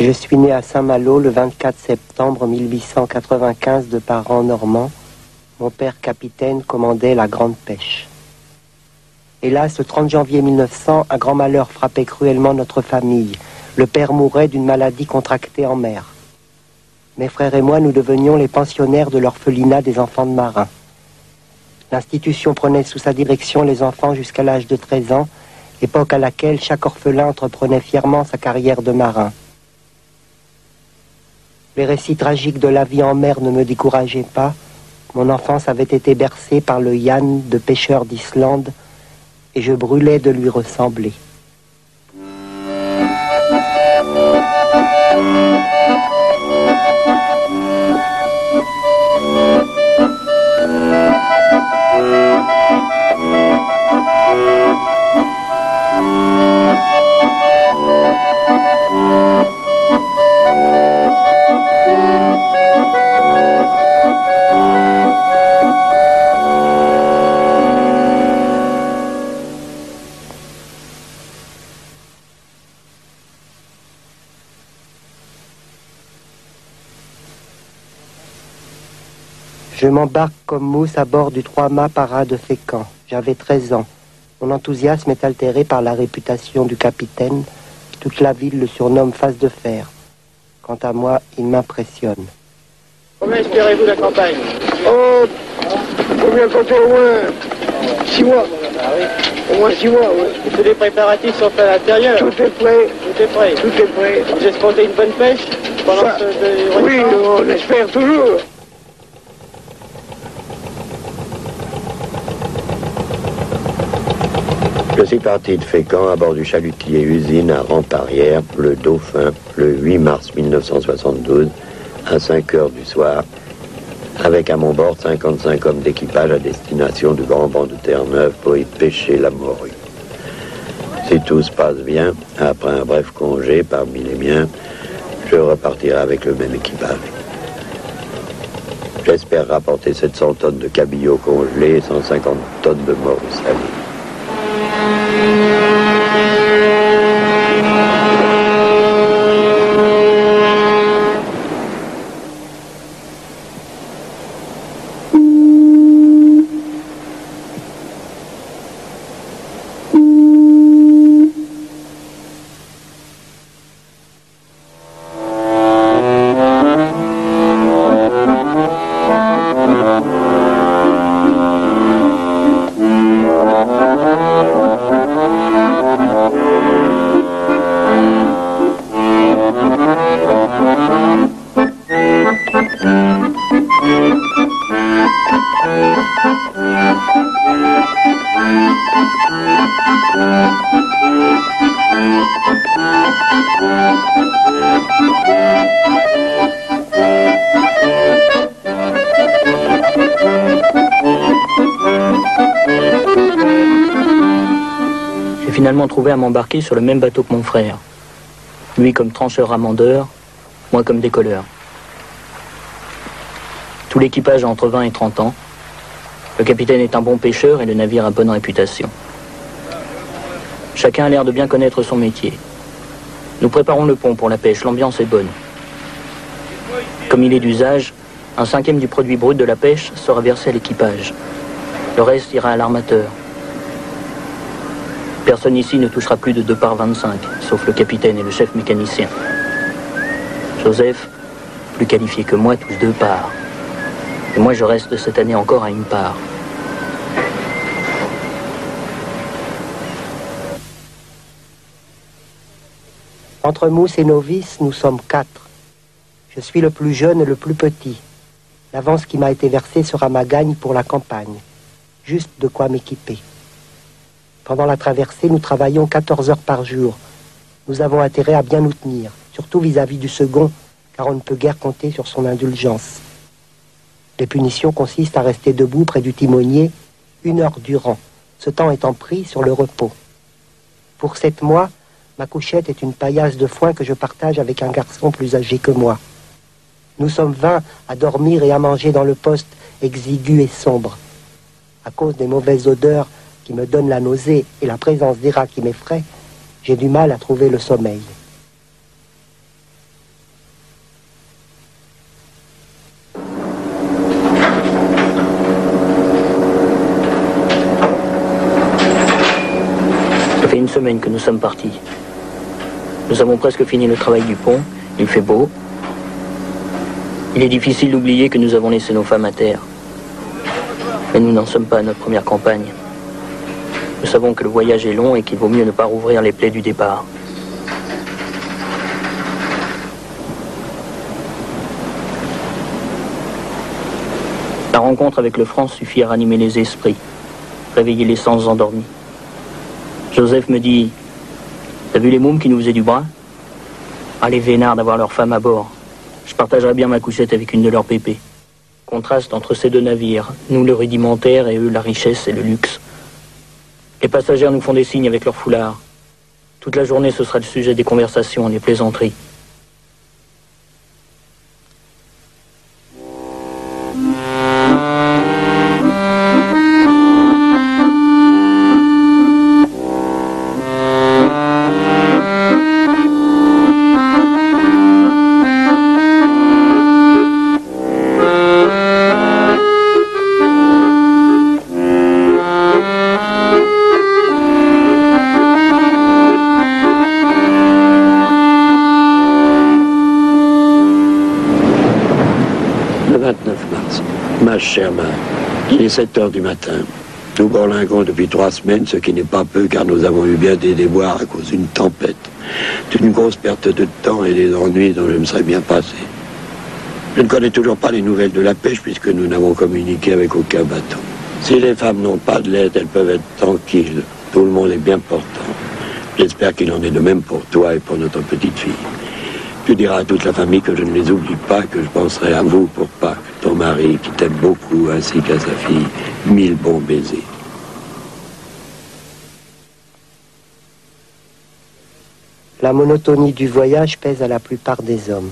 Je suis né à Saint-Malo le 24 septembre 1895 de parents normands. Mon père capitaine commandait la grande pêche. Hélas, le 30 janvier 1900, un grand malheur frappait cruellement notre famille. Le père mourait d'une maladie contractée en mer. Mes frères et moi, nous devenions les pensionnaires de l'orphelinat des enfants de marins. L'institution prenait sous sa direction les enfants jusqu'à l'âge de 13 ans, époque à laquelle chaque orphelin entreprenait fièrement sa carrière de marin. Les récits tragiques de la vie en mer ne me décourageaient pas. Mon enfance avait été bercée par le Yann de pêcheur d'Islande et je brûlais de lui ressembler. Je m'embarque comme mousse à bord du 3-mâts Pará de Fécamp. J'avais 13 ans. Mon enthousiasme est altéré par la réputation du capitaine. Toute la ville le surnomme Face de Fer. Quant à moi, il m'impressionne. Combien espérez-vous la campagne? Oh, faut bien compter au moins 6 mois. Ah oui. Au moins 6 mois, oui. Et tous les préparatifs sont faits à l'intérieur? Tout est prêt. Tout est prêt. Tout est prêt. Vous escomptez une bonne pêche pendant Ça, ce oui, on espère toujours. Je suis parti de Fécamp à bord du chalutier usine à rampe arrière, le Dauphin, le 8 mars 1972, à 5 heures du soir, avec à mon bord 55 hommes d'équipage à destination du grand banc de Terre-Neuve pour y pêcher la morue. Si tout se passe bien, après un bref congé parmi les miens, je repartirai avec le même équipage. J'espère rapporter 700 tonnes de cabillaud congelés et 150 tonnes de morue salée. J'ai finalement trouvé à m'embarquer sur le même bateau que mon frère. Lui comme trancheur-amandeur, moi comme décolleur. Tout l'équipage a entre 20 et 30 ans. Le capitaine est un bon pêcheur et le navire a bonne réputation. Chacun a l'air de bien connaître son métier. Nous préparons le pont pour la pêche, l'ambiance est bonne. Comme il est d'usage, 1/5 du produit brut de la pêche sera versé à l'équipage. Le reste ira à l'armateur. Personne ici ne touchera plus de 2 parts 25, sauf le capitaine et le chef mécanicien. Joseph, plus qualifié que moi, touche 2 parts. Et moi, je reste cette année encore à 1 part. Entre mousse et novice, nous sommes 4. Je suis le plus jeune et le plus petit. L'avance qui m'a été versée sera ma gagne pour la campagne. Juste de quoi m'équiper. Pendant la traversée, nous travaillons 14 heures par jour. Nous avons intérêt à bien nous tenir, surtout vis-à-vis du second, car on ne peut guère compter sur son indulgence. Les punitions consistent à rester debout près du timonier 1 heure durant, ce temps étant pris sur le repos. Pour 7 mois, ma couchette est une paillasse de foin que je partage avec un garçon plus âgé que moi. Nous sommes 20 à dormir et à manger dans le poste exigu et sombre. À cause des mauvaises odeurs qui me donnent la nausée et la présence des rats qui m'effraient, j'ai du mal à trouver le sommeil. sommes partis. Nous avons presque fini le travail du pont, il fait beau. Il est difficile d'oublier que nous avons laissé nos femmes à terre. Mais nous n'en sommes pas à notre première campagne. Nous savons que le voyage est long et qu'il vaut mieux ne pas rouvrir les plaies du départ. La rencontre avec le franc suffit à ranimer les esprits, réveiller les sens endormis. Joseph me dit: « T'as vu les mômes qui nous faisaient du bras? Ah, les vénards d'avoir leur femme à bord. Je partagerais bien ma couchette avec une de leurs pépées. » Contraste entre ces deux navires, nous le rudimentaire et eux la richesse et le luxe. Les passagères nous font des signes avec leurs foulards. Toute la journée, ce sera le sujet des conversations et des plaisanteries. Chère mère, il est 7 heures du matin. Nous bourlinguons depuis 3 semaines, ce qui n'est pas peu car nous avons eu bien des déboires à cause d'une tempête. C'est une grosse perte de temps et des ennuis dont je me serais bien passé. Je ne connais toujours pas les nouvelles de la pêche puisque nous n'avons communiqué avec aucun bateau. Si les femmes n'ont pas de l'aide, elles peuvent être tranquilles. Tout le monde est bien portant. J'espère qu'il en est de même pour toi et pour notre petite fille. Tu diras à toute la famille que je ne les oublie pas, que je penserai à vous pour Pâques, ton mari qui t'aime beaucoup, ainsi qu'à sa fille. 1000 bons baisers. La monotonie du voyage pèse à la plupart des hommes.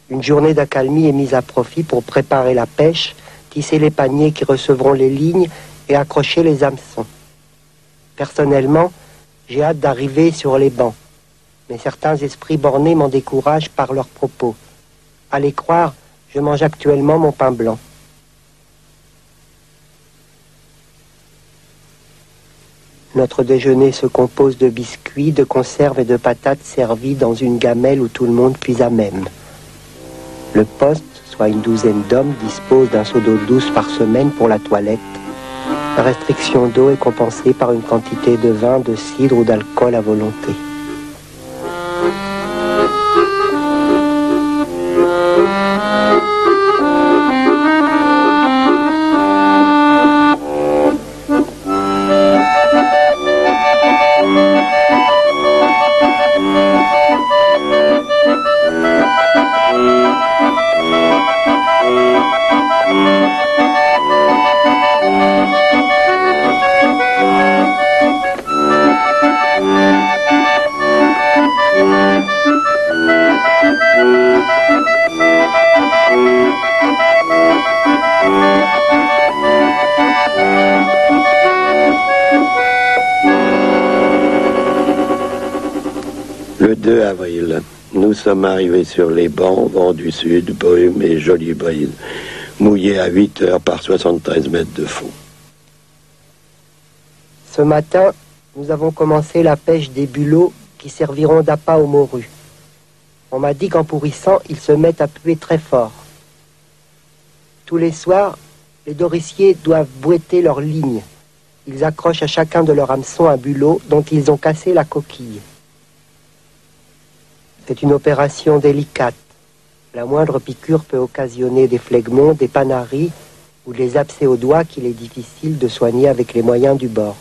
Une journée d'accalmie est mise à profit pour préparer la pêche, tisser les paniers qui recevront les lignes et accrocher les hameçons. Personnellement, j'ai hâte d'arriver sur les bancs. Mais certains esprits bornés m'en découragent par leurs propos. À les croire, je mange actuellement mon pain blanc. Notre déjeuner se compose de biscuits, de conserves et de patates servis dans une gamelle où tout le monde puise à même. Le poste, soit une douzaine d'hommes, dispose d'un seau d'eau douce par semaine pour la toilette. La restriction d'eau est compensée par une quantité de vin, de cidre ou d'alcool à volonté. Le 2 avril, nous sommes arrivés sur les bancs, vent du sud, brume et jolie brise, mouillés à 8 heures par 73 mètres de fond. Ce matin, nous avons commencé la pêche des bulots qui serviront d'appât aux morues. On m'a dit qu'en pourrissant, ils se mettent à puer très fort. Tous les soirs, les doriciers doivent bouetter leurs lignes. Ils accrochent à chacun de leurs hameçons un bulot dont ils ont cassé la coquille. C'est une opération délicate. La moindre piqûre peut occasionner des phlegmons, des panaries ou des abcès aux doigts qu'il est difficile de soigner avec les moyens du bord.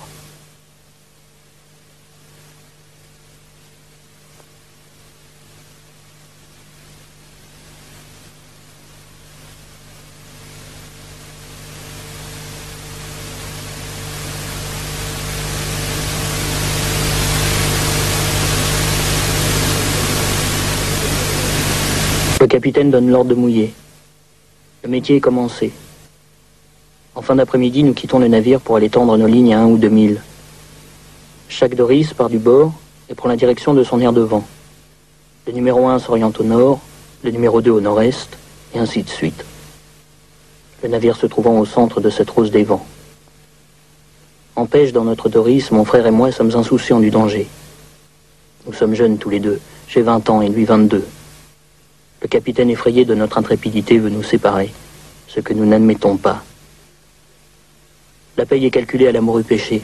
Le capitaine donne l'ordre de mouiller. Le métier est commencé. En fin d'après-midi, nous quittons le navire pour aller tendre nos lignes à 1 ou 2 milles. Chaque doris part du bord et prend la direction de son aire de vent. Le numéro 1 s'oriente au nord, le numéro 2 au nord-est, et ainsi de suite. Le navire se trouvant au centre de cette rose des vents. En pêche dans notre doris, mon frère et moi sommes insouciants du danger. Nous sommes jeunes tous les deux. J'ai 20 ans et lui 22. Le capitaine effrayé de notre intrépidité veut nous séparer, ce que nous n'admettons pas. La paye est calculée à la morue pêchée.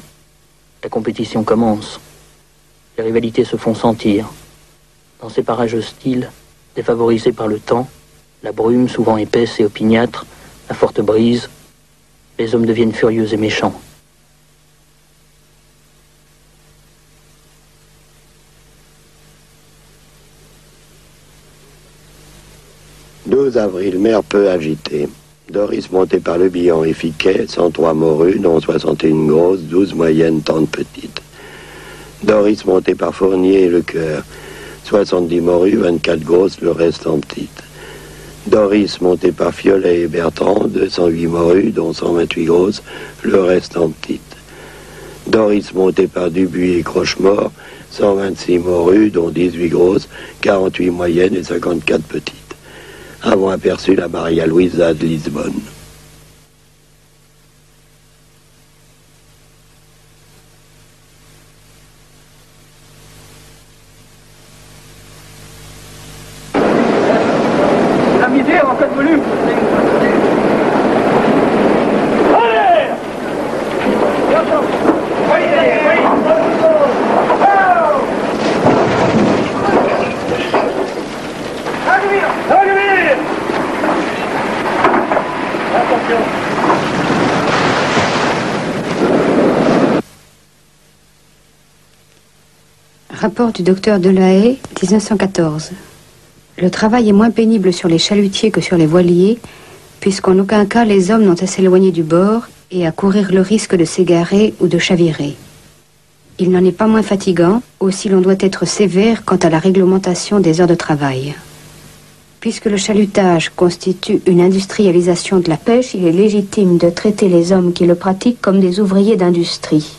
La compétition commence. Les rivalités se font sentir. Dans ces parages hostiles, défavorisés par le temps, la brume souvent épaisse et opiniâtre, la forte brise, les hommes deviennent furieux et méchants. 12 avril, mer peu agitée. Doris monté par Le Bihan et Fiquet, 103 morues, dont 61 grosses, 12 moyennes, 30 petites. Doris monté par Fournier et Le Cœur, 70 morues, 24 grosses, le reste en petites. Doris monté par Fiolet et Bertrand, 208 morues, dont 128 grosses, le reste en petites. Doris monté par Dubuis et Crochemort, 126 morues, dont 18 grosses, 48 moyennes et 54 petites. Avons aperçu la Maria Luisa de Lisbonne. La misère en 4 volumes. Rapport du docteur Delahaye, 1914. Le travail est moins pénible sur les chalutiers que sur les voiliers, puisqu'en aucun cas les hommes n'ont à s'éloigner du bord et à courir le risque de s'égarer ou de chavirer. Il n'en est pas moins fatigant, aussi l'on doit être sévère quant à la réglementation des heures de travail. Puisque le chalutage constitue une industrialisation de la pêche, il est légitime de traiter les hommes qui le pratiquent comme des ouvriers d'industrie.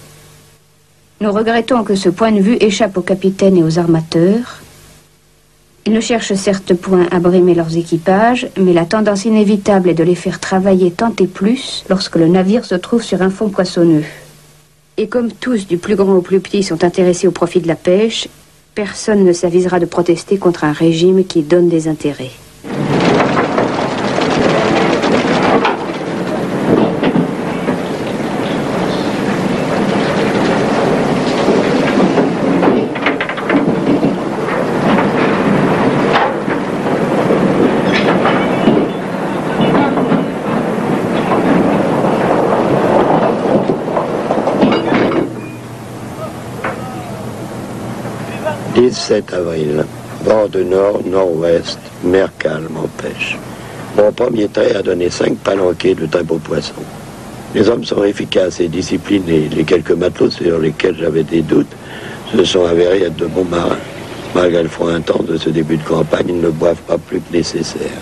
Nous regrettons que ce point de vue échappe aux capitaines et aux armateurs. Ils ne cherchent certes point à brimer leurs équipages, mais la tendance inévitable est de les faire travailler tant et plus lorsque le navire se trouve sur un fond poissonneux. Et comme tous, du plus grand au plus petit, sont intéressés au profit de la pêche, personne ne s'avisera de protester contre un régime qui donne des intérêts. Le 17 avril, bord de nord, nord-ouest, mer calme en pêche. Mon premier trait a donné 5 palanquets de très beaux poissons. Les hommes sont efficaces et disciplinés. Les quelques matelots sur lesquels j'avais des doutes se sont avérés être de bons marins. Malgré le froid intense de ce début de campagne, ils ne boivent pas plus que nécessaire.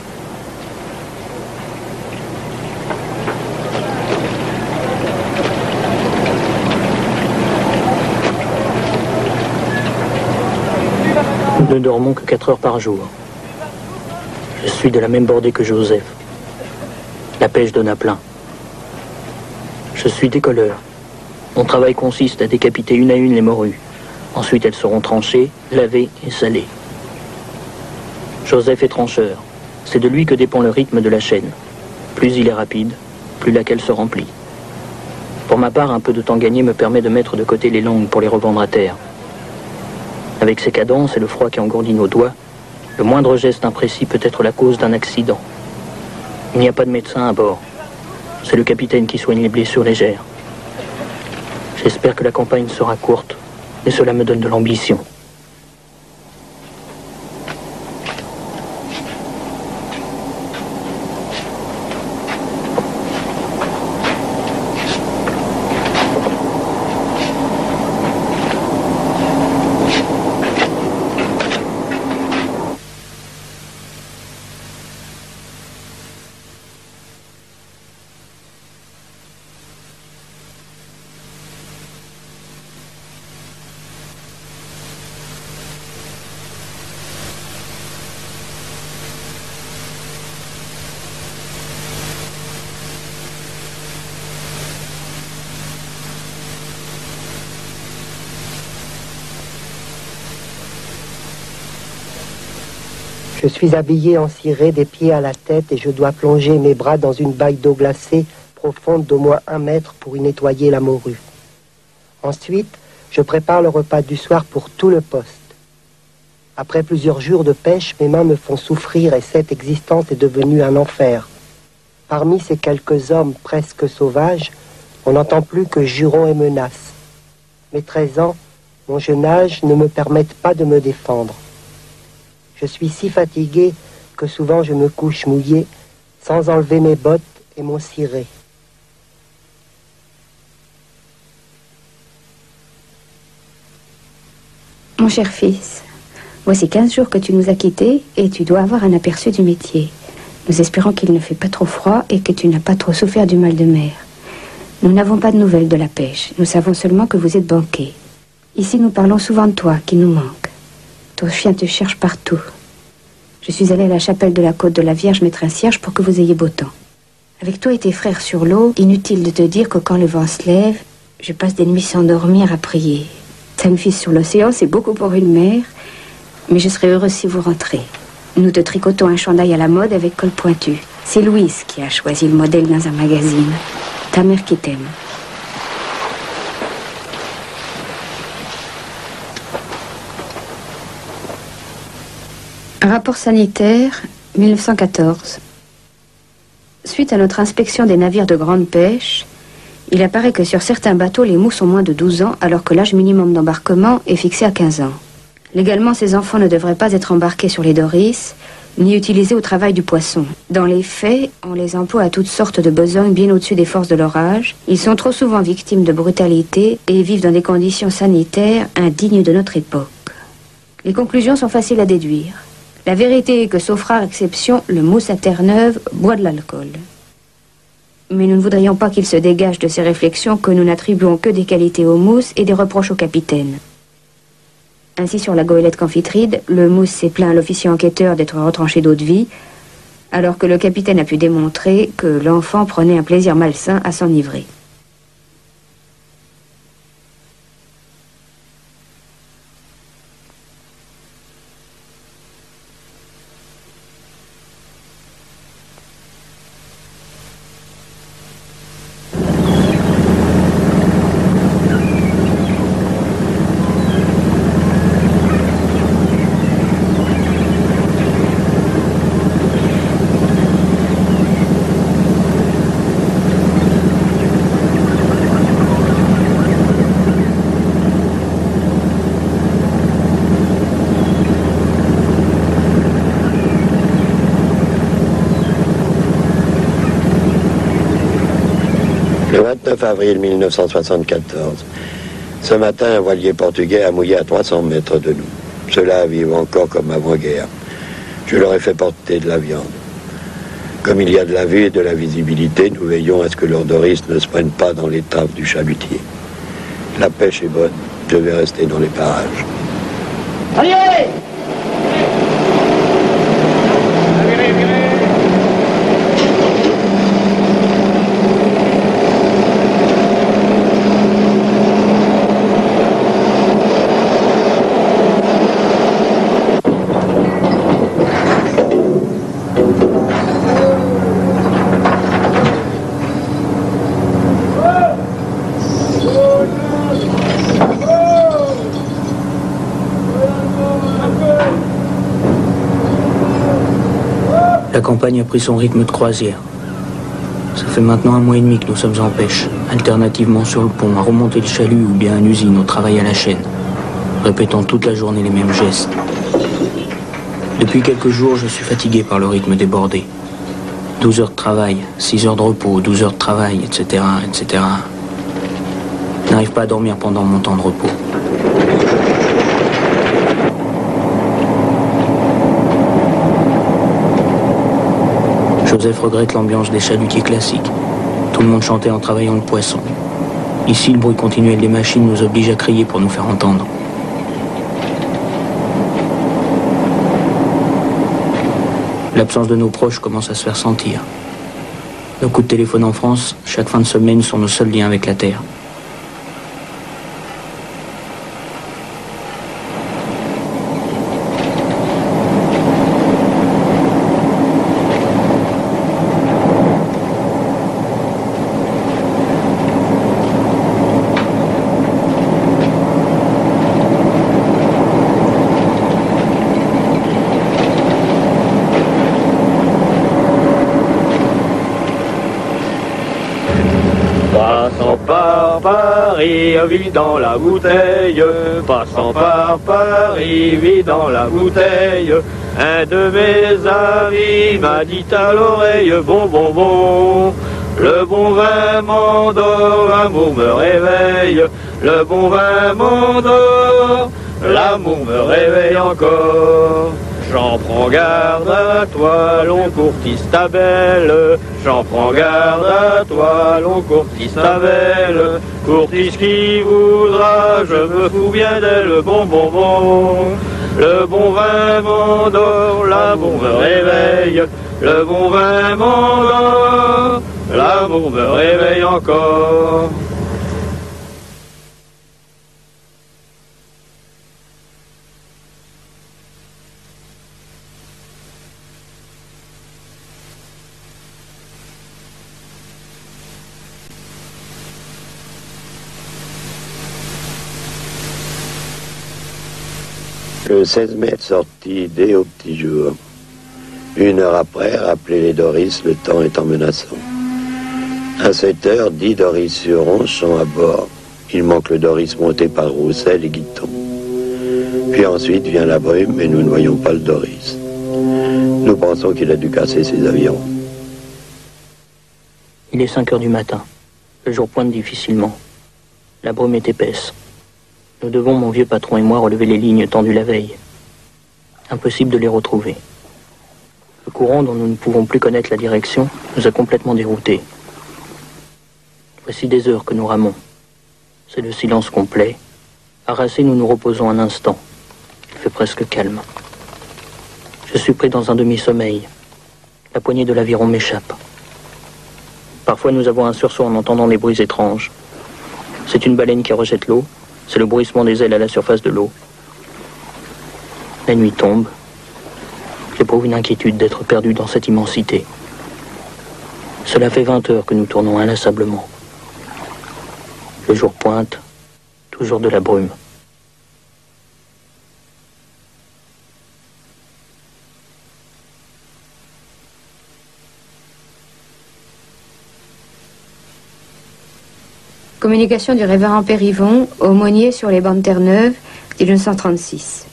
Nous ne dormons que 4 heures par jour. Je suis de la même bordée que Joseph. La pêche donne à plein. Je suis décolleur. Mon travail consiste à décapiter une à une les morues. Ensuite, elles seront tranchées, lavées et salées. Joseph est trancheur. C'est de lui que dépend le rythme de la chaîne. Plus il est rapide, plus laquelle se remplit. Pour ma part, un peu de temps gagné me permet de mettre de côté les longues pour les revendre à terre. Avec ces cadences et le froid qui engourdit nos doigts, le moindre geste imprécis peut être la cause d'un accident. Il n'y a pas de médecin à bord. C'est le capitaine qui soigne les blessures légères. J'espère que la campagne sera courte, et cela me donne de l'ambition. Je suis habillé en ciré des pieds à la tête et je dois plonger mes bras dans une baille d'eau glacée profonde d'au moins 1 mètre pour y nettoyer la morue. Ensuite, je prépare le repas du soir pour tout le poste. Après plusieurs jours de pêche, mes mains me font souffrir et cette existence est devenue un enfer. Parmi ces quelques hommes presque sauvages, on n'entend plus que jurons et menaces. Mes 13 ans, mon jeune âge, ne me permettent pas de me défendre. Je suis si fatigué que souvent je me couche mouillé, sans enlever mes bottes et mon ciré. Mon cher fils, voici 15 jours que tu nous as quittés et tu dois avoir un aperçu du métier. Nous espérons qu'il ne fait pas trop froid et que tu n'as pas trop souffert du mal de mer. Nous n'avons pas de nouvelles de la pêche. Nous savons seulement que vous êtes banquier. Ici, nous parlons souvent de toi, qui nous manque. Ton chien te cherche partout. Je suis allée à la chapelle de la Côte de la Vierge mettre un cierge pour que vous ayez beau temps. Avec toi et tes frères sur l'eau, inutile de te dire que quand le vent se lève, je passe des nuits sans dormir à prier. 5 fils sur l'océan, c'est beaucoup pour une mère, mais je serai heureuse si vous rentrez. Nous te tricotons un chandail à la mode avec col pointu. C'est Louise qui a choisi le modèle dans un magazine. Ta mère qui t'aime. Rapport sanitaire, 1914. Suite à notre inspection des navires de grande pêche, il apparaît que sur certains bateaux, les mousses ont moins de 12 ans, alors que l'âge minimum d'embarquement est fixé à 15 ans. Légalement, ces enfants ne devraient pas être embarqués sur les doris, ni utilisés au travail du poisson. Dans les faits, on les emploie à toutes sortes de besognes bien au-dessus des forces de leur âge. Ils sont trop souvent victimes de brutalité et vivent dans des conditions sanitaires indignes de notre époque. Les conclusions sont faciles à déduire. La vérité est que, sauf rare exception, le mousse à Terre-Neuve boit de l'alcool. Mais nous ne voudrions pas qu'il se dégage de ces réflexions que nous n'attribuons que des qualités au mousse et des reproches au capitaine. Ainsi, sur la goélette Camphitride, le mousse s'est plaint à l'officier enquêteur d'être retranché d'eau de vie, alors que le capitaine a pu démontrer que l'enfant prenait un plaisir malsain à s'enivrer. Le 29 avril 1974, ce matin, un voilier portugais a mouillé à 300 mètres de nous. Ceux-là vivent encore comme avant-guerre. Je leur ai fait porter de la viande. Comme il y a de la vue et de la visibilité, nous veillons à ce que leurs doris ne se prennent pas dans l'étave du chalutier. La pêche est bonne, je vais rester dans les parages. Allez, allez! La campagne a pris son rythme de croisière. Ça fait maintenant 1 mois et demi que nous sommes en pêche, alternativement sur le pont, à remonter le chalut ou bien à l'usine au travail à la chaîne, répétant toute la journée les mêmes gestes. Depuis quelques jours, je suis fatigué par le rythme débordé. 12 heures de travail, 6 heures de repos, 12 heures de travail, etc., etc. Je n'arrive pas à dormir pendant mon temps de repos. Joseph regrette l'ambiance des chalutiers classiques. Tout le monde chantait en travaillant le poisson. Ici, le bruit continuel des machines nous oblige à crier pour nous faire entendre. L'absence de nos proches commence à se faire sentir. Nos coups de téléphone en France, chaque fin de semaine, sont nos seuls liens avec la Terre. Paris, vidant la bouteille, passant par Paris, vidant la bouteille. Un de mes amis m'a dit à l'oreille, bon, bon, bon, le bon vin m'endort, l'amour me réveille, le bon vin m'endort, l'amour me réveille encore. J'en prends garde à toi, long courtise ta belle. J'en prends garde à toi, long courtise ta belle. Courtise qui voudra, je me fous bien d'elle. Bon, bon, bon. Le bon vin m'endort, l'amour me réveille. Le bon vin m'endort, l'amour me réveille encore. Le 16 mai, sorti dès au petit jour. 1 heure après, rappelez les Doris, le temps étant menaçant. À 7 heures, 10 Doris sur 11 sont à bord. Il manque le Doris monté par Roussel et Guiton. Puis ensuite vient la brume et nous ne voyons pas le Doris. Nous pensons qu'il a dû casser ses avions. Il est 5 heures du matin. Le jour pointe difficilement. La brume est épaisse. Nous devons, mon vieux patron et moi, relever les lignes tendues la veille. Impossible de les retrouver. Le courant dont nous ne pouvons plus connaître la direction nous a complètement déroutés. Voici des heures que nous ramons. C'est le silence complet. Harassés, nous nous reposons un instant. Il fait presque calme. Je suis pris dans un demi-sommeil. La poignée de l'aviron m'échappe. Parfois, nous avons un sursaut en entendant des bruits étranges. C'est une baleine qui rejette l'eau. C'est le bruissement des ailes à la surface de l'eau. La nuit tombe. J'éprouve une inquiétude d'être perdu dans cette immensité. Cela fait 20 heures que nous tournons inlassablement. Le jour pointe, toujours de la brume. Communication du révérend Périvon, aumônier sur les bancs Terre-Neuve, 1936.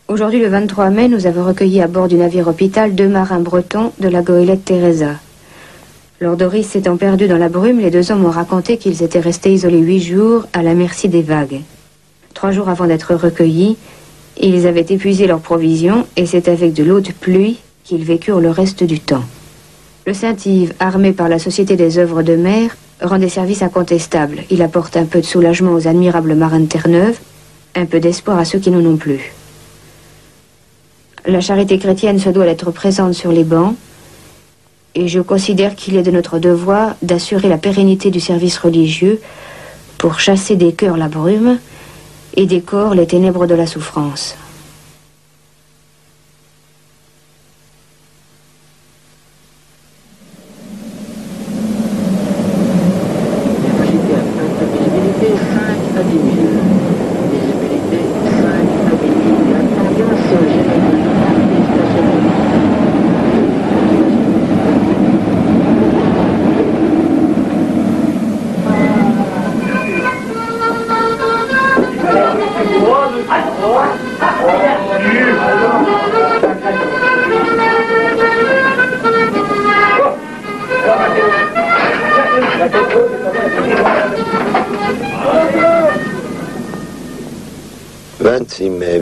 Aujourd'hui, le 23 mai, nous avons recueilli à bord du navire hôpital 2 marins bretons de la goélette Teresa. Lord Doris s'étant perdu dans la brume, les 2 hommes ont raconté qu'ils étaient restés isolés 8 jours à la merci des vagues. 3 jours avant d'être recueillis, ils avaient épuisé leurs provisions et c'est avec de l'eau de pluie qu'ils vécurent le reste du temps. Le Saint-Yves, armé par la Société des œuvres de mer, rend des services incontestables. Il apporte un peu de soulagement aux admirables marins de Terre-Neuve, un peu d'espoir à ceux qui n'en ont plus. La charité chrétienne se doit d'être présente sur les bancs, et je considère qu'il est de notre devoir d'assurer la pérennité du service religieux pour chasser des cœurs la brume et des corps les ténèbres de la souffrance.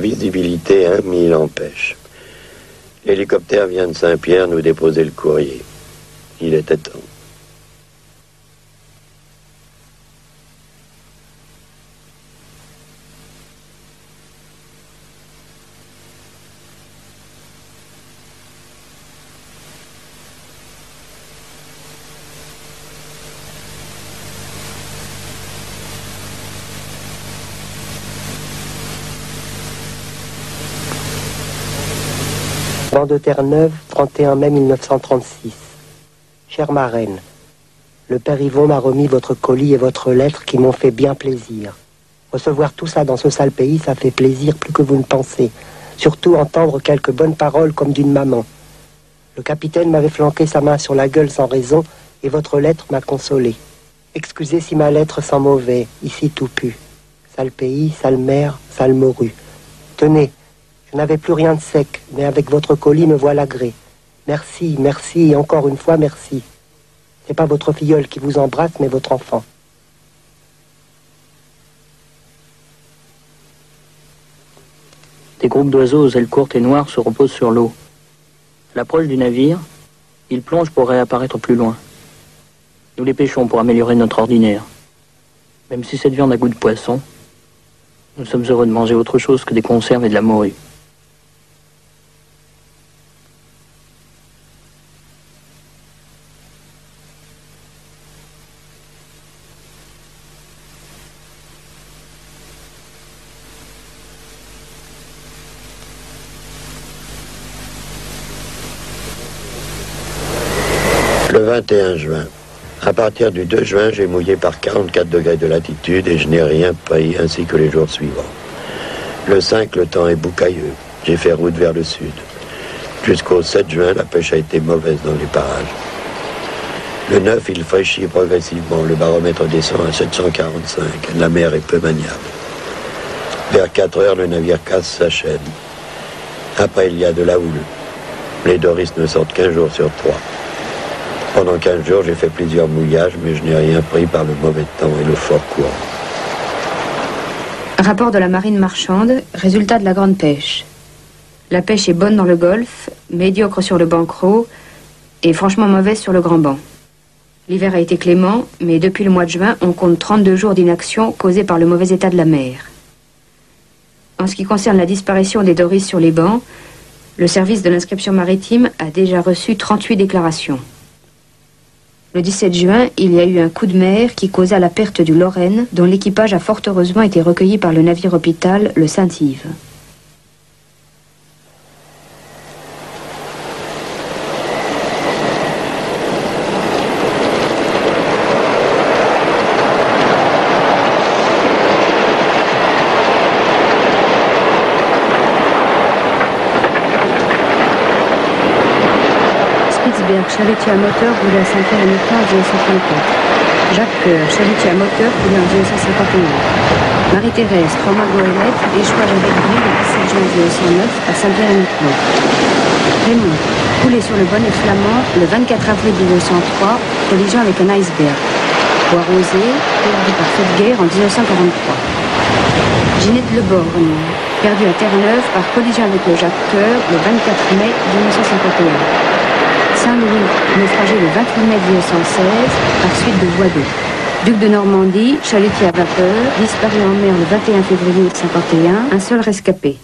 Visibilité 1000 en pêche. L'hélicoptère vient de Saint-Pierre nous déposer le courrier. Il était temps. Banc de Terre-Neuve, 31 mai 1936. Chère marraine, le père Yvon m'a remis votre colis et votre lettre qui m'ont fait bien plaisir. Recevoir tout ça dans ce sale pays, ça fait plaisir plus que vous ne pensez. Surtout entendre quelques bonnes paroles comme d'une maman. Le capitaine m'avait flanqué sa main sur la gueule sans raison et votre lettre m'a consolé. Excusez si ma lettre sent mauvais, ici tout pue. Sale pays, sale mer, sale morue. Tenez, je n'avais plus rien de sec, mais avec votre colis me voilà gré. Merci, merci, et encore une fois merci. C'est pas votre filleule qui vous embrasse, mais votre enfant. Des groupes d'oiseaux aux ailes courtes et noires se reposent sur l'eau. À l'approche du navire, ils plongent pour réapparaître plus loin. Nous les pêchons pour améliorer notre ordinaire. Même si cette viande a goût de poisson, nous sommes heureux de manger autre chose que des conserves et de la morue. Le 21 juin. À partir du 2 juin, j'ai mouillé par 44 degrés de latitude et je n'ai rien pris ainsi que les jours suivants. Le 5, le temps est boucailleux. J'ai fait route vers le sud. Jusqu'au 7 juin, la pêche a été mauvaise dans les parages. Le 9, il fraîchit progressivement. Le baromètre descend à 745. La mer est peu maniable. Vers 4 heures, le navire casse sa chaîne. Après, il y a de la houle. Les Doris ne sortent qu'1 jour sur 3. Pendant 15 jours, j'ai fait plusieurs mouillages, mais je n'ai rien pris par le mauvais temps et le fort courant. Rapport de la marine marchande, résultat de la grande pêche. La pêche est bonne dans le golfe, médiocre sur le Bancro et franchement mauvaise sur le Grand Banc. L'hiver a été clément, mais depuis le mois de juin, on compte 32 jours d'inaction causés par le mauvais état de la mer. En ce qui concerne la disparition des Doris sur les bancs, le service de l'inscription maritime a déjà reçu 38 déclarations. Le 17 juin, il y a eu un coup de mer qui causa la perte du Lorraine, dont l'équipage a fort heureusement été recueilli par le navire hôpital, le Saint-Yves. Chalutier à moteur roulé à Saint-Pierre-et-Miquelon en 1934. Jacques Coeur, chalutier à moteur roulé en 1951. Marie-Thérèse, 3 mois goélette, échouage avec bris le 17 juin 1909 à Saint-Pierre-et-Miquelon. Raymond, coulé sur le bonnet flamand le 24 avril 1903, collision avec un iceberg. Bois Rosé, perdu par feu de guerre en 1943. Ginette Leborgne, perdu à Terre-Neuve par collision avec le Jacques Coeur le 24 mai 1951. Saint-Louis, naufragé le 28 mai 1916 par suite de voie d'eau. Duc de Normandie, chalutier à vapeur, disparu en mer le 21 février 1951, un seul rescapé.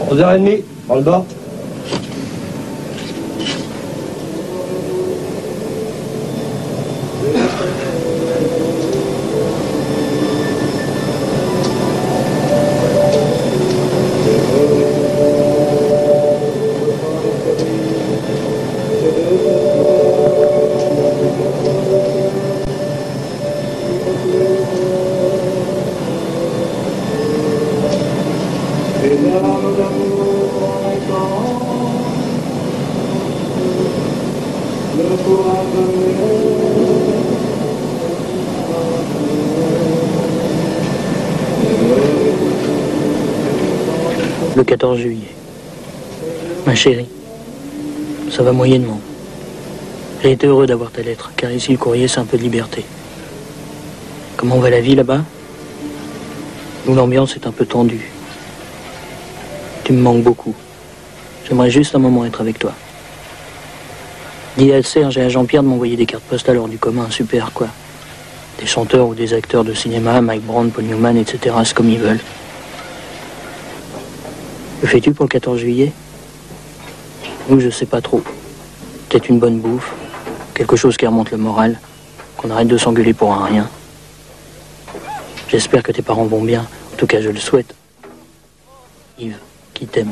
Aux 11h30, dans le bord. Le 14 juillet. Ma chérie, ça va moyennement. J'ai été heureux d'avoir ta lettre, car ici le courrier c'est un peu de liberté. Comment va la vie là-bas? Nous, l'ambiance est un peu tendue. Tu me manques beaucoup. J'aimerais juste un moment être avec toi. Dis à Serge et à Jean-Pierre de m'envoyer des cartes postales hors du commun, super quoi. Des chanteurs ou des acteurs de cinéma, Mike Brown, Paul Newman, etc. C'est comme ils veulent. Que fais-tu pour le 14 juillet? Nous, je sais pas trop. Peut-être une bonne bouffe, quelque chose qui remonte le moral, qu'on arrête de s'engueuler pour un rien. J'espère que tes parents vont bien. En tout cas, je le souhaite. Yves, qui t'aime.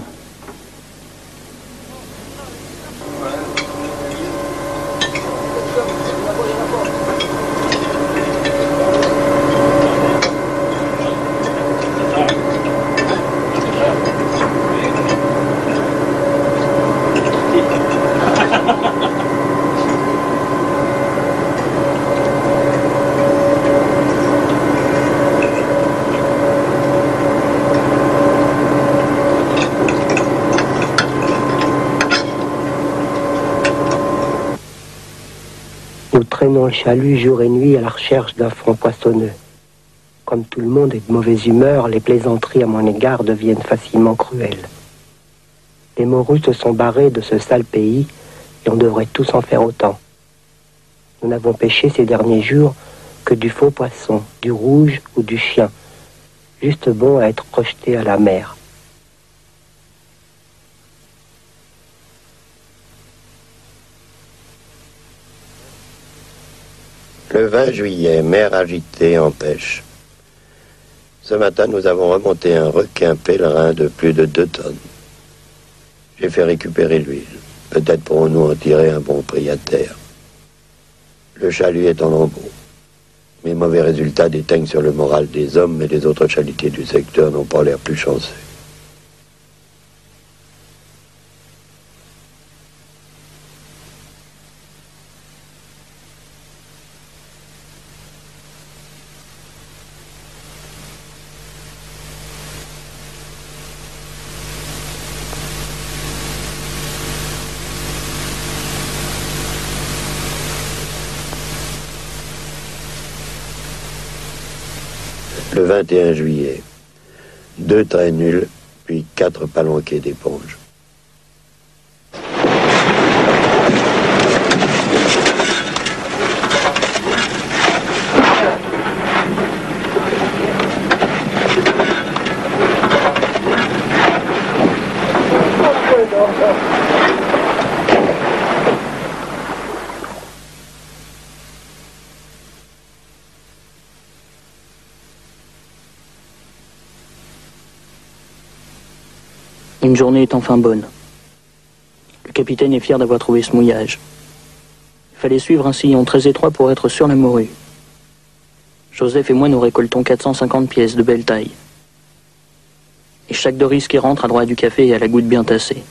Nous traînons le chalut jour et nuit à la recherche d'un fond poissonneux. Comme tout le monde est de mauvaise humeur, les plaisanteries à mon égard deviennent facilement cruelles. Les morues se sont barrés de ce sale pays et on devrait tous en faire autant. Nous n'avons pêché ces derniers jours que du faux poisson, du rouge ou du chien, juste bon à être projeté à la mer. Le 20 juillet, mer agitée en pêche. Ce matin, nous avons remonté un requin pèlerin de plus de 2 tonnes. J'ai fait récupérer l'huile. Peut-être pourrons-nous en tirer un bon prix à terre. Le chalut est en lambeaux. Mes mauvais résultats déteignent sur le moral des hommes, mais les autres chalutiers du secteur n'ont pas l'air plus chanceux. Le 21 juillet, 2 traits nuls, puis 4 palanquets d'éponges. Une journée est enfin bonne. Le capitaine est fier d'avoir trouvé ce mouillage. Il fallait suivre un sillon très étroit pour être sur la morue. Joseph et moi nous récoltons 450 pièces de belle taille. Et chaque doris qui rentre a droit à du café et à la goutte bien tassée.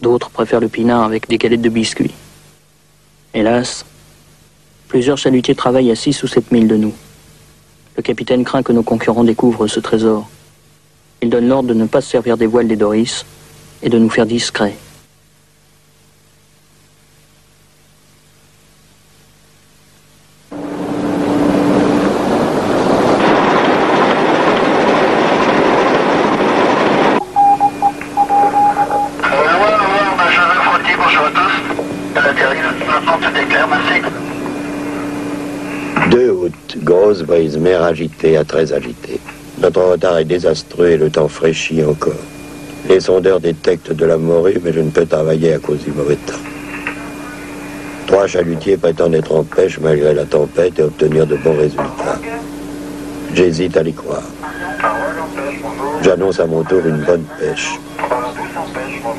D'autres préfèrent le pinard avec des galettes de biscuits. Hélas, plusieurs chalutiers travaillent à 6 ou 7 milles de nous. Le capitaine craint que nos concurrents découvrent ce trésor. Il donne l'ordre de ne pas se servir des voiles des doris et de nous faire discrets. Grosse brise, mer agitée à très agitée. Notre retard est désastreux et le temps fraîchit encore. Les sondeurs détectent de la morue, mais je ne peux travailler à cause du mauvais temps. 3 chalutiers prétendent être en pêche malgré la tempête et obtenir de bons résultats. J'hésite à les croire. J'annonce à mon tour une bonne pêche.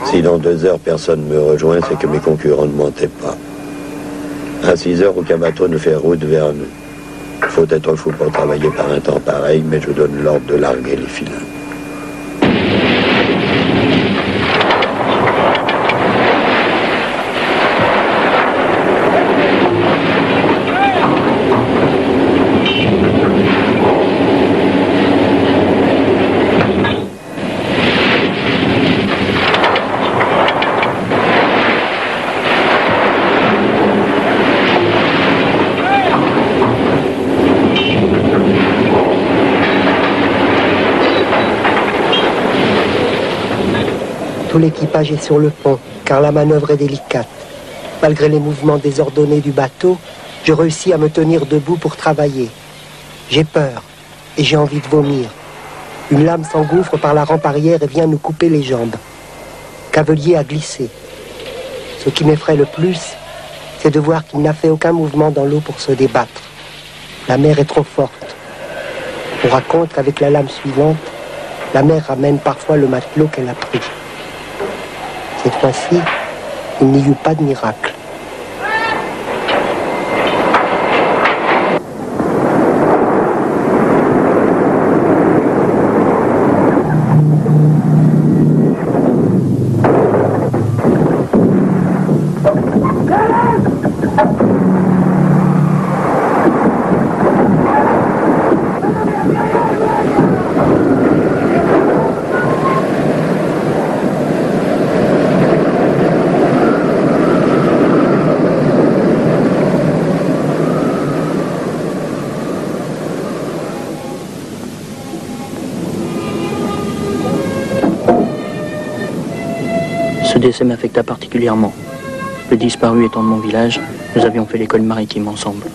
Si dans 2 heures personne me rejoint, c'est que mes concurrents ne mentaient pas. À 6 heures, aucun bateau ne fait route vers nous. Faut être fou pour travailler par un temps pareil, mais je donne l'ordre de larguer les filins. Tout l'équipage est sur le pont, car la manœuvre est délicate. Malgré les mouvements désordonnés du bateau, je réussis à me tenir debout pour travailler. J'ai peur et j'ai envie de vomir. Une lame s'engouffre par la rampe arrière et vient nous couper les jambes. Cavelier a glissé. Ce qui m'effraie le plus, c'est de voir qu'il n'a fait aucun mouvement dans l'eau pour se débattre. La mer est trop forte. On raconte qu'avec la lame suivante, la mer ramène parfois le matelot qu'elle a pris. Cette fois-ci, il n'y eut pas de miracle. Ce décès m'affecta particulièrement. Le disparu étant de mon village, nous avions fait l'école maritime ensemble.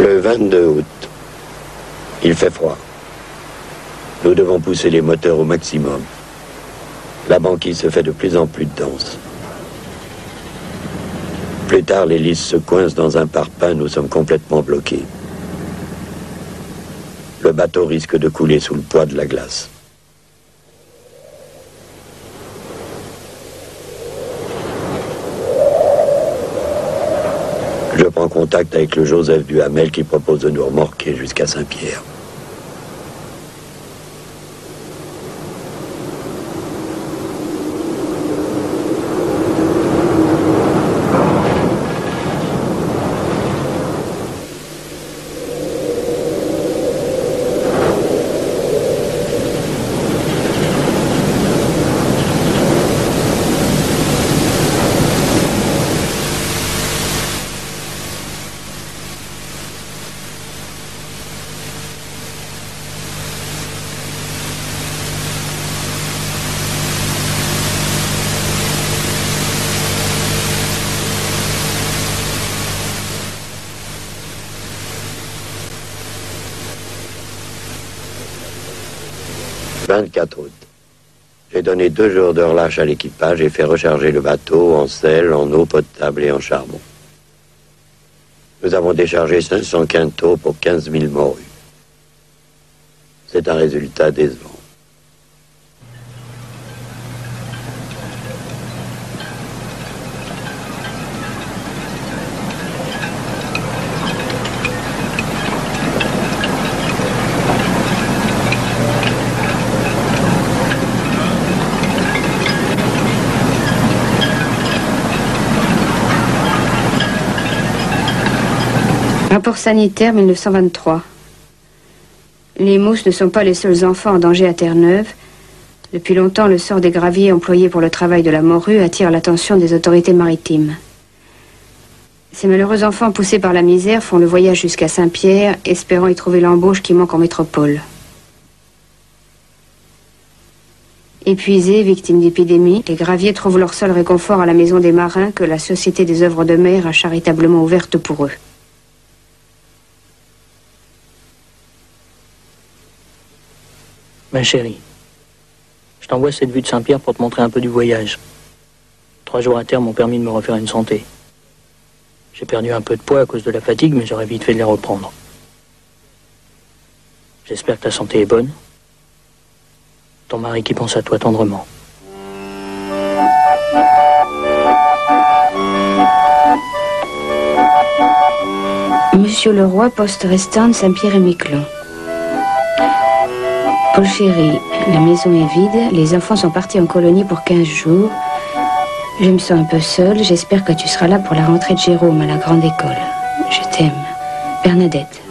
Le 22 août, il fait froid. Nous devons pousser les moteurs au maximum. La banquise se fait de plus en plus dense. Plus tard, l'hélice se coince dans un parpaing, nous sommes complètement bloqués. Le bateau risque de couler sous le poids de la glace. Je prends contact avec le Joseph Duhamel qui propose de nous remorquer jusqu'à Saint-Pierre. Le 24 août. J'ai donné 2 jours de relâche à l'équipage et fait recharger le bateau en sel, en eau potable et en charbon. Nous avons déchargé 500 quintaux pour 15 000 morues. C'est un résultat décevant. Rapport sanitaire 1923. Les mousses ne sont pas les seuls enfants en danger à Terre-Neuve. Depuis longtemps, le sort des graviers employés pour le travail de la morue attire l'attention des autorités maritimes. Ces malheureux enfants poussés par la misère font le voyage jusqu'à Saint-Pierre, espérant y trouver l'embauche qui manque en métropole. Épuisés, victimes d'épidémies, les graviers trouvent leur seul réconfort à la maison des marins que la Société des œuvres de mer a charitablement ouverte pour eux. Ma chérie, je t'envoie cette vue de Saint-Pierre pour te montrer un peu du voyage. 3 jours à terre m'ont permis de me refaire une santé. J'ai perdu un peu de poids à cause de la fatigue, mais j'aurais vite fait de les reprendre. J'espère que ta santé est bonne. Ton mari qui pense à toi tendrement. Monsieur Leroy, poste restant de Saint-Pierre-et-Miquelon. Paul chéri, la maison est vide, les enfants sont partis en colonie pour 15 jours. Je me sens un peu seule, j'espère que tu seras là pour la rentrée de Jérôme à la grande école. Je t'aime. Bernadette.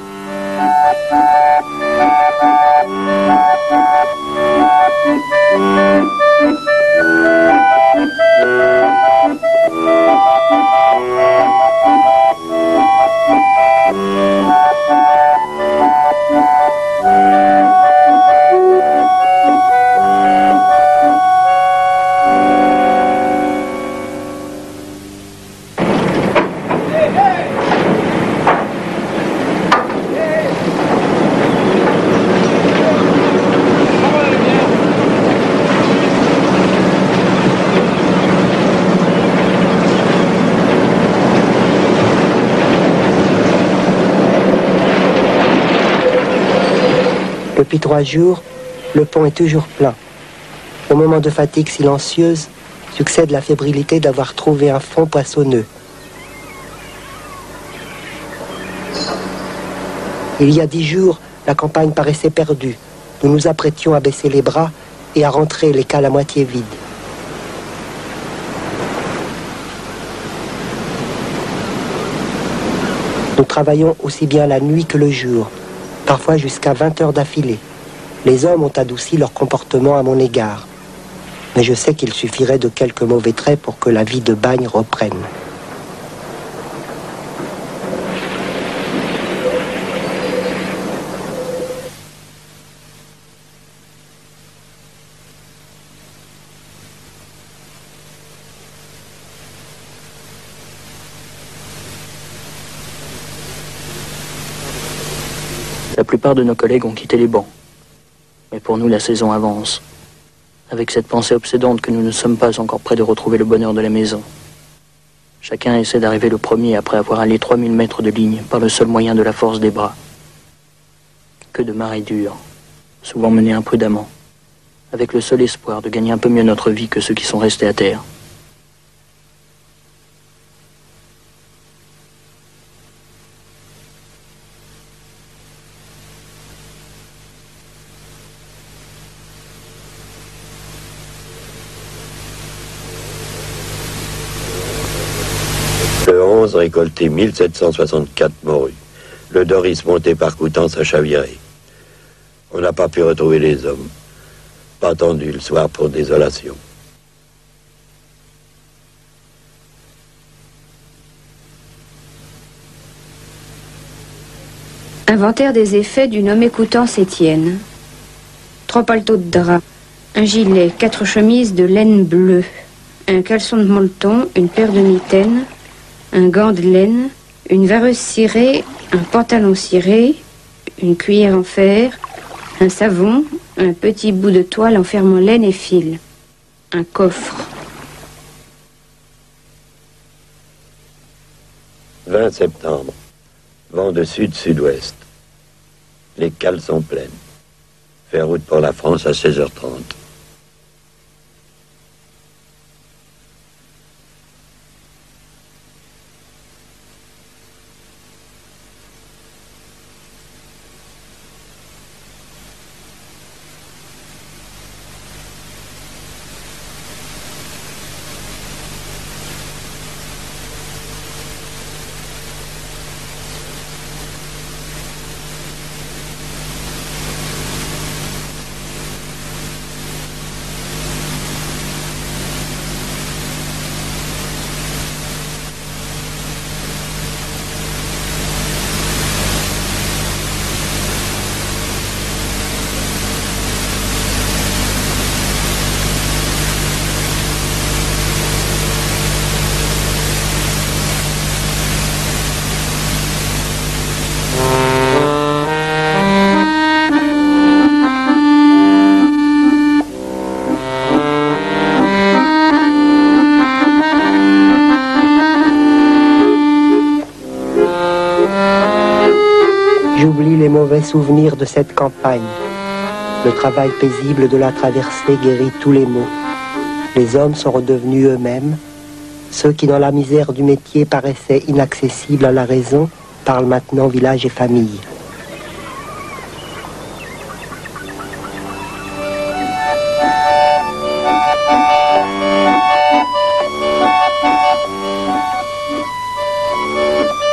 Depuis 3 jours, le pont est toujours plein. Au moment de fatigue silencieuse, succède la fébrilité d'avoir trouvé un fond poissonneux. Il y a 10 jours, la campagne paraissait perdue. Nous nous apprêtions à baisser les bras et à rentrer les cales à moitié vides. Nous travaillons aussi bien la nuit que le jour, parfois jusqu'à 20 heures d'affilée. Les hommes ont adouci leur comportement à mon égard. Mais je sais qu'il suffirait de quelques mauvais traits pour que la vie de bagne reprenne. La plupart de nos collègues ont quitté les bancs. Mais pour nous, la saison avance. Avec cette pensée obsédante que nous ne sommes pas encore près de retrouver le bonheur de la maison. Chacun essaie d'arriver le premier après avoir allé 3000 mètres de ligne par le seul moyen de la force des bras. Que de marées dures, souvent menées imprudemment, avec le seul espoir de gagner un peu mieux notre vie que ceux qui sont restés à terre. Le 11 récolté 1764 morues. Le Doris monté par Coutances à chavirer. On n'a pas pu retrouver les hommes. Pas attendu le soir pour désolation. Inventaire des effets du nommé Coutances Étienne. 3 paletots de drap, un gilet, 4 chemises de laine bleue, un caleçon de molleton, une paire de mitaines, un gant de laine, une vareuse cirée, un pantalon ciré, une cuillère en fer, un savon, un petit bout de toile enfermant laine et fil, un coffre. 20 septembre. Vent de sud-sud-ouest. Les cales sont pleines. Faire route pour la France à 16h30. vrai souvenir de cette campagne. Le travail paisible de la traversée guérit tous les maux. Les hommes sont redevenus eux-mêmes. Ceux qui, dans la misère du métier, paraissaient inaccessibles à la raison, parlent maintenant village et famille.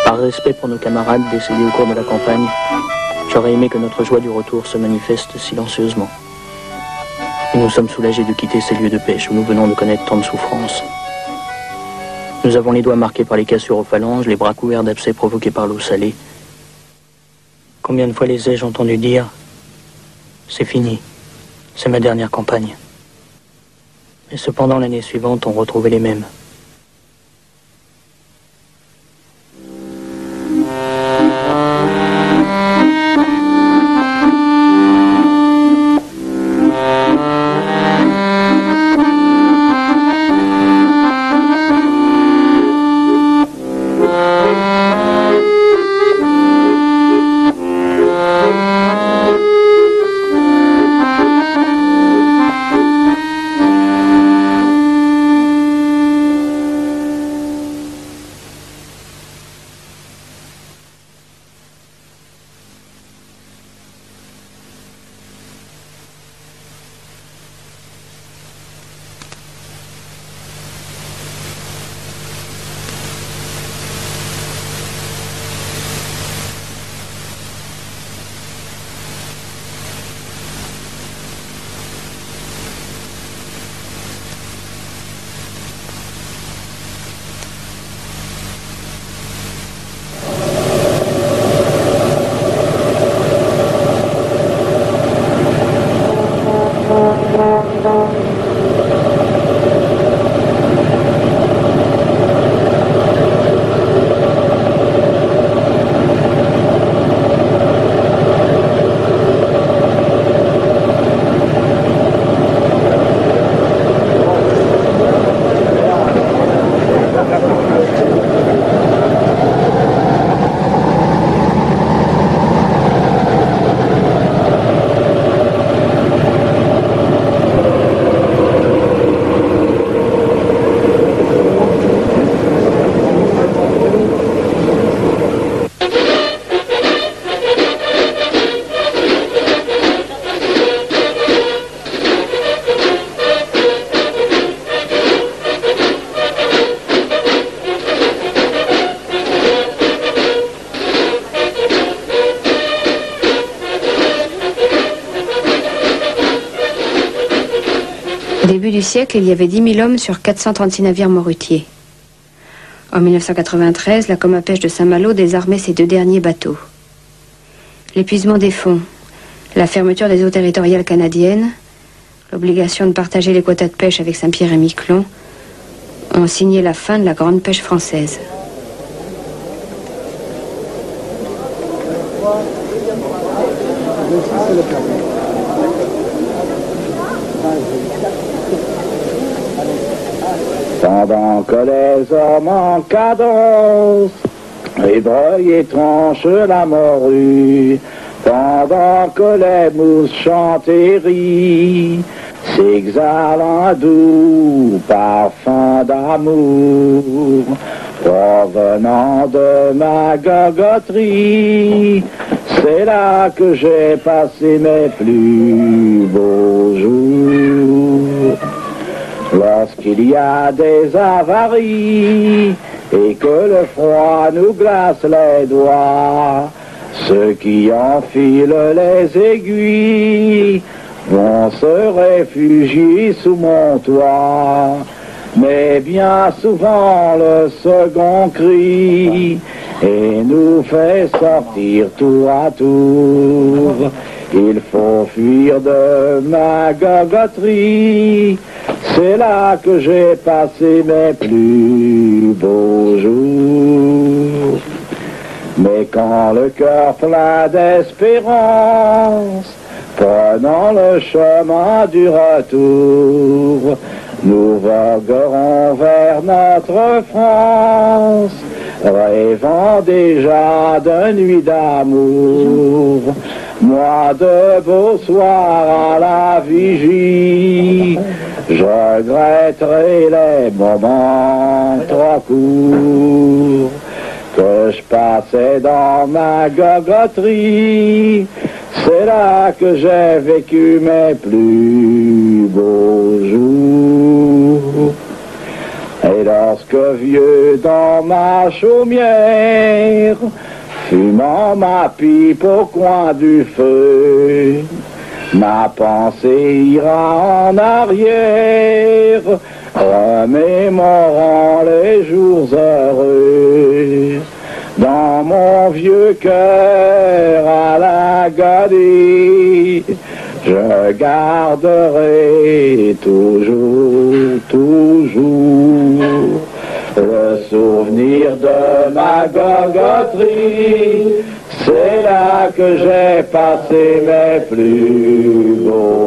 Par respect pour nos camarades décédés au cours de la campagne, j'aurais aimé que notre joie du retour se manifeste silencieusement. Et nous sommes soulagés de quitter ces lieux de pêche où nous venons de connaître tant de souffrances. Nous avons les doigts marqués par les cassures aux phalanges, les bras couverts d'abcès provoqués par l'eau salée. Combien de fois les ai-je entendu dire « C'est fini, c'est ma dernière campagne ». Et cependant, l'année suivante, on retrouvait les mêmes. Au début du siècle, il y avait 10 000 hommes sur 436 navires morutiers. En 1993, la Comm à pêche de Saint-Malo désarmait ses 2 derniers bateaux. L'épuisement des fonds, la fermeture des eaux territoriales canadiennes, l'obligation de partager les quotas de pêche avec Saint-Pierre et Miquelon ont signé la fin de la grande pêche française. Pendant que les hommes en cadence ébroillent et tranchent la morue, pendant que les mousses chantent et rient, s'exhalant un doux parfum d'amour, provenant de ma gogoterie, c'est là que j'ai passé mes plus beaux jours. Lorsqu'il y a des avaries et que le froid nous glace les doigts, ceux qui enfilent les aiguilles vont se réfugier sous mon toit. Mais bien souvent le second crie et nous fait sortir tour à tour. Il faut fuir de ma gogoterie, c'est là que j'ai passé mes plus beaux jours. Mais quand le cœur plein d'espérance, prenant le chemin du retour, nous voguerons vers notre France, rêvant déjà de nuit d'amour, moi de beaux soirs à la vigie, je regretterai les moments trop courts que je passais dans ma gogoterie. C'est là que j'ai vécu mes plus beaux jours. Et lorsque vieux dans ma chaumière, fumant ma pipe au coin du feu, ma pensée ira en arrière, remémorant les jours heureux. Dans mon vieux cœur à la gadie, je garderai toujours, toujours le souvenir de ma gogoterie. C'est là que j'ai passé mes plus beaux